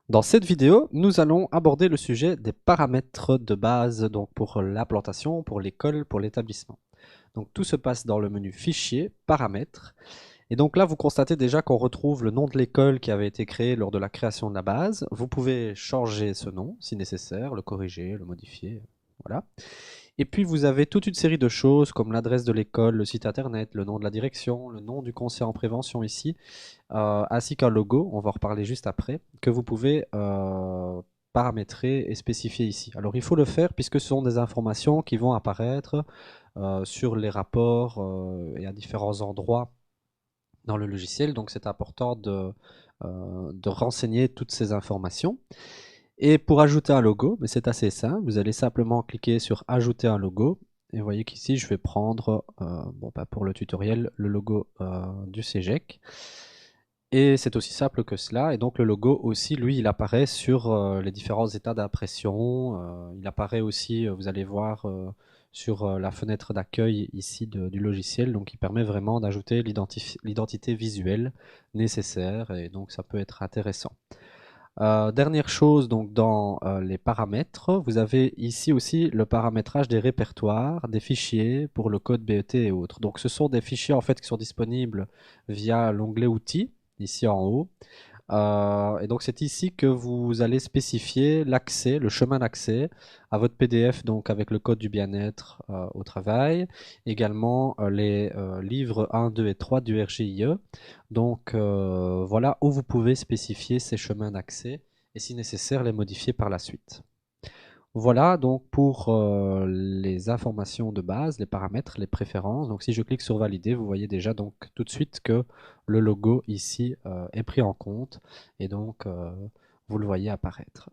Dans cette vidéo, nous allons aborder le sujet des paramètres de base donc pour l'implantation, pour l'école, pour l'établissement. Donc tout se passe dans le menu Fichier, Paramètres. Et donc là, vous constatez déjà qu'on retrouve le nom de l'école qui avait été créé lors de la création de la base. Vous pouvez changer ce nom si nécessaire, le corriger, le modifier. Voilà. Et puis vous avez toute une série de choses comme l'adresse de l'école, le site internet, le nom de la direction, le nom du conseil en prévention ici, ainsi qu'un logo, on va en reparler juste après, que vous pouvez paramétrer et spécifier ici. Alors il faut le faire puisque ce sont des informations qui vont apparaître sur les rapports et à différents endroits dans le logiciel, donc c'est important de renseigner toutes ces informations. Et pour ajouter un logo, mais c'est assez simple, vous allez simplement cliquer sur ajouter un logo. Et vous voyez qu'ici, je vais prendre, pour le tutoriel, le logo du CEGEC. Et c'est aussi simple que cela. Et donc le logo aussi, lui, il apparaît sur les différents états d'impression. Il apparaît aussi, vous allez voir, sur la fenêtre d'accueil ici du logiciel. Donc il permet vraiment d'ajouter l'identité visuelle nécessaire. Et donc ça peut être intéressant. Dernière chose, donc dans les paramètres, vous avez ici aussi le paramétrage des répertoires, des fichiers pour le code BET et autres. Donc ce sont des fichiers en fait qui sont disponibles via l'onglet outils, ici en haut. Et donc c'est ici que vous allez spécifier l'accès, le chemin d'accès à votre PDF, donc avec le code du bien-être au travail, également les livres 1, 2 et 3 du RGIE. Donc voilà où vous pouvez spécifier ces chemins d'accès et si nécessaire les modifier par la suite. Voilà donc pour les informations de base, les paramètres, les préférences. Donc si je clique sur valider, vous voyez déjà donc tout de suite que le logo ici est pris en compte et donc vous le voyez apparaître.